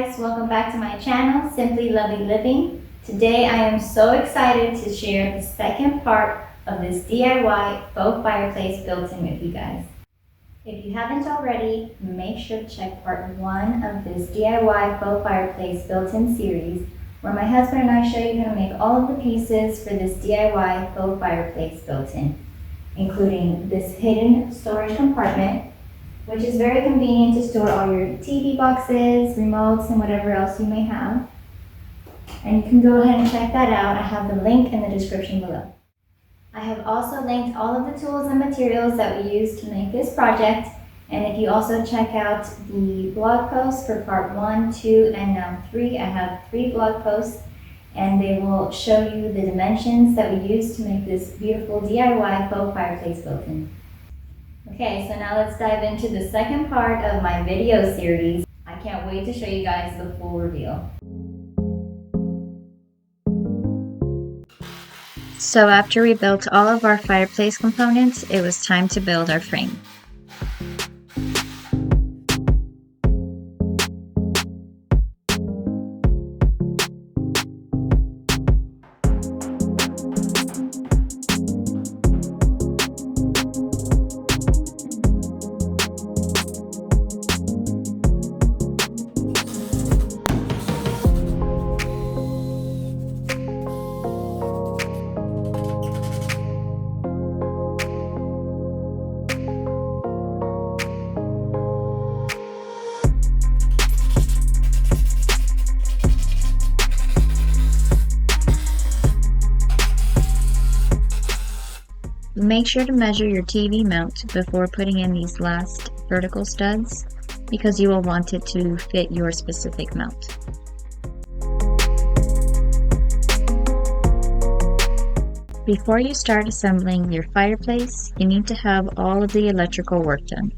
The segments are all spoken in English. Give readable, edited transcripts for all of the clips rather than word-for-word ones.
guys, welcome back to my channel, Simply Lovely Living. Today I am so excited to share the second part of this DIY faux fireplace built-in with you guys. If you haven't already, make sure to check part 1 of this DIY faux fireplace built-in series, where my husband and I show you how to make all of the pieces for this DIY faux fireplace built-in, including this hidden storage compartment, which is very convenient to store all your TV boxes, remotes, and whatever else you may have. And you can go ahead and check that out. I have the link in the description below. I have also linked all of the tools and materials that we used to make this project. And if you also check out the blog posts for part 1, 2, and now 3, I have 3 blog posts, and they will show you the dimensions that we used to make this beautiful DIY faux fireplace built-in. Okay, so now let's dive into the second part of my video series. I can't wait to show you guys the full reveal. So after we built all of our fireplace components, it was time to build our frame. Make sure to measure your TV mount before putting in these last vertical studs, because you will want it to fit your specific mount. Before you start assembling your fireplace, you need to have all of the electrical work done.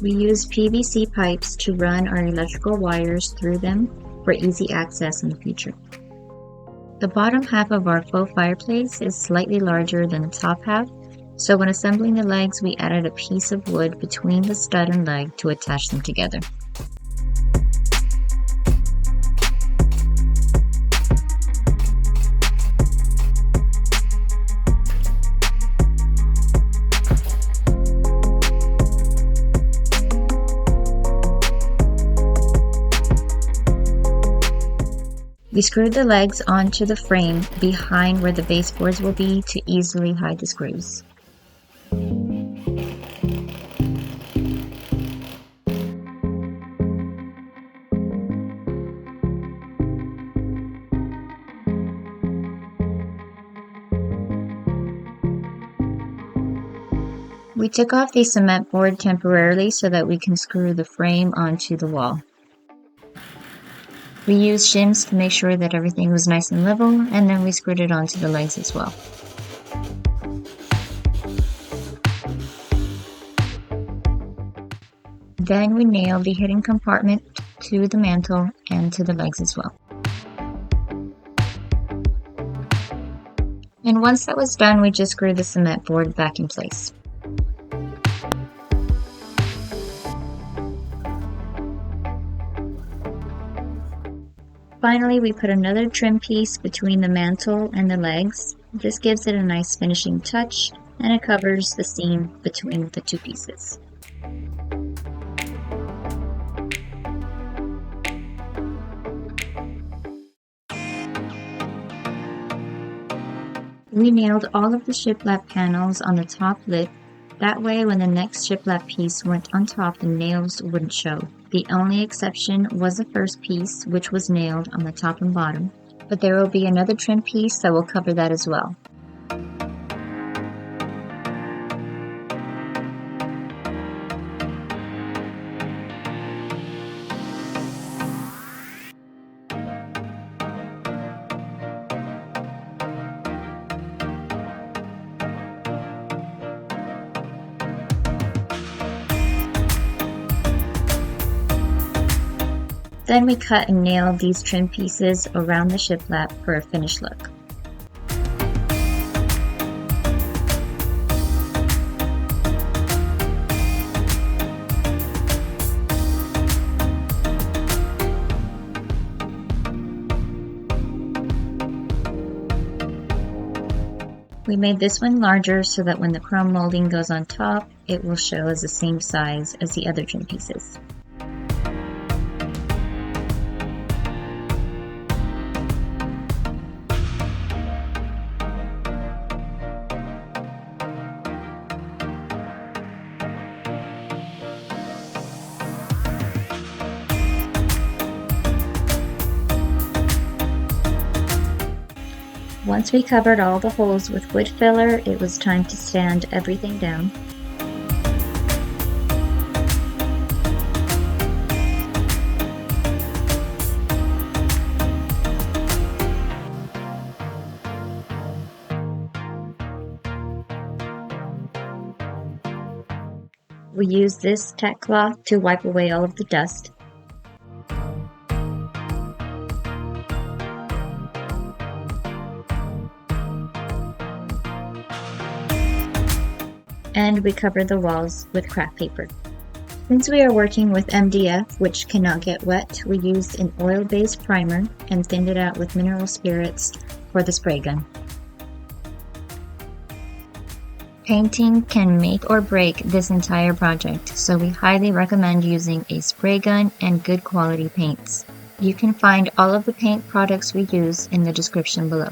We use PVC pipes to run our electrical wires through them for easy access in the future. The bottom half of our faux fireplace is slightly larger than the top half, so when assembling the legs, we added a piece of wood between the stud and leg to attach them together. We screwed the legs onto the frame behind where the baseboards will be to easily hide the screws. We took off the cement board temporarily so that we can screw the frame onto the wall. We used shims to make sure that everything was nice and level, and then we screwed it onto the legs as well. Then we nailed the hidden compartment to the mantle and to the legs as well. And once that was done, we just screwed the cement board back in place. Finally, we put another trim piece between the mantle and the legs. This gives it a nice finishing touch, and it covers the seam between the two pieces. We nailed all of the shiplap panels on the top lip. That way, when the next shiplap piece went on top, the nails wouldn't show. The only exception was the first piece, which was nailed on the top and bottom, but there will be another trim piece that will cover that as well. Then we cut and nailed these trim pieces around the shiplap for a finished look. We made this one larger so that when the chrome molding goes on top, it will show as the same size as the other trim pieces. Once we covered all the holes with wood filler, it was time to sand everything down. We used this tack cloth to wipe away all of the dust. And we covered the walls with craft paper. Since we are working with MDF, which cannot get wet, we used an oil-based primer and thinned it out with mineral spirits for the spray gun. Painting can make or break this entire project, so we highly recommend using a spray gun and good quality paints. You can find all of the paint products we use in the description below.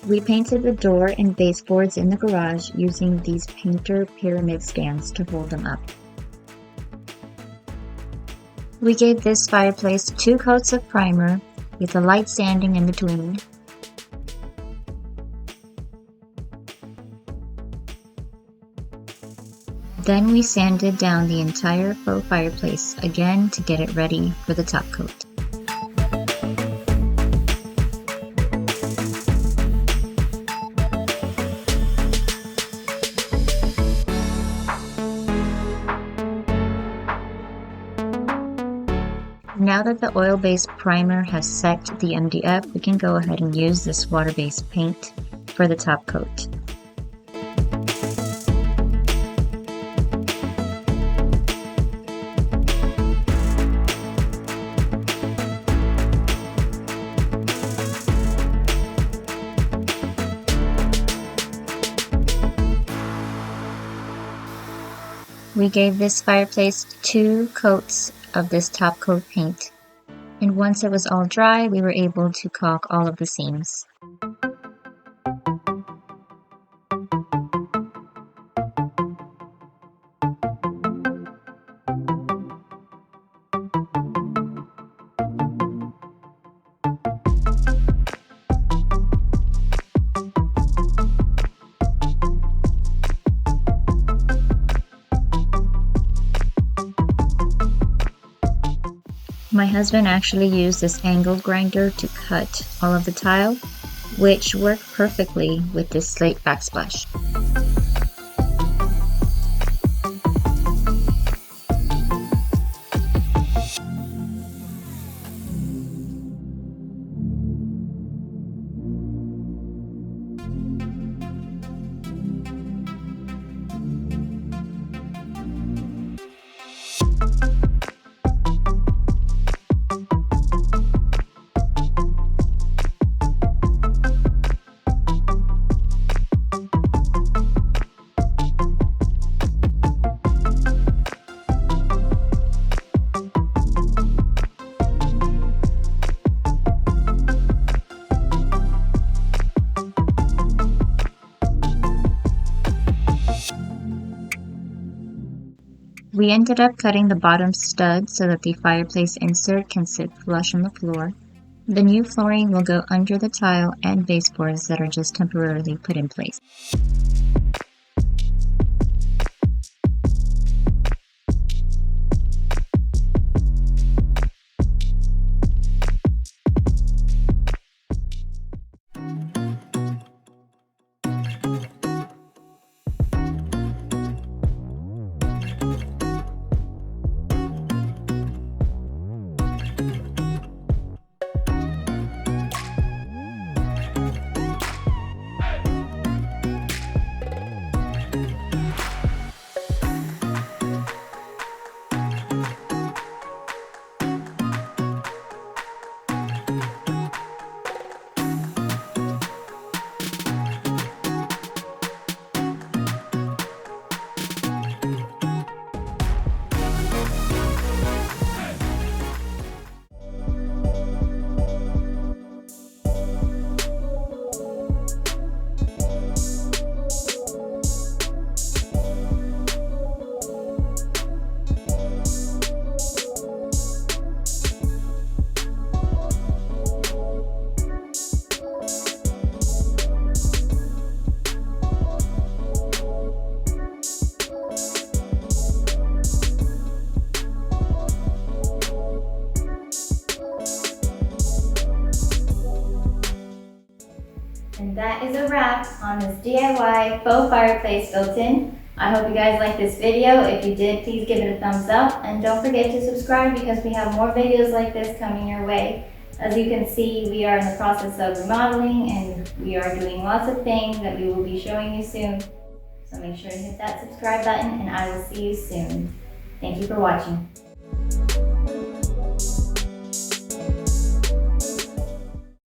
We painted the door and baseboards in the garage using these painter pyramid stands to hold them up. We gave this fireplace 2 coats of primer with a light sanding in between. Then we sanded down the entire faux fireplace again to get it ready for the top coat. Now that the oil-based primer has set the MDF, we can go ahead and use this water-based paint for the top coat. We gave this fireplace 2 coats of this top coat paint, and once it was all dry, we were able to caulk all of the seams. My husband actually used this angled grinder to cut all of the tile, which worked perfectly with this slate backsplash. We ended up cutting the bottom stud so that the fireplace insert can sit flush on the floor. The new flooring will go under the tile and baseboards that are just temporarily put in place. And that is a wrap on this DIY faux fireplace built-in. I hope you guys liked this video. If you did, please give it a thumbs up and don't forget to subscribe because we have more videos like this coming your way. As you can see, we are in the process of remodeling and we are doing lots of things that we will be showing you soon. So make sure to hit that subscribe button and I will see you soon. Thank you for watching.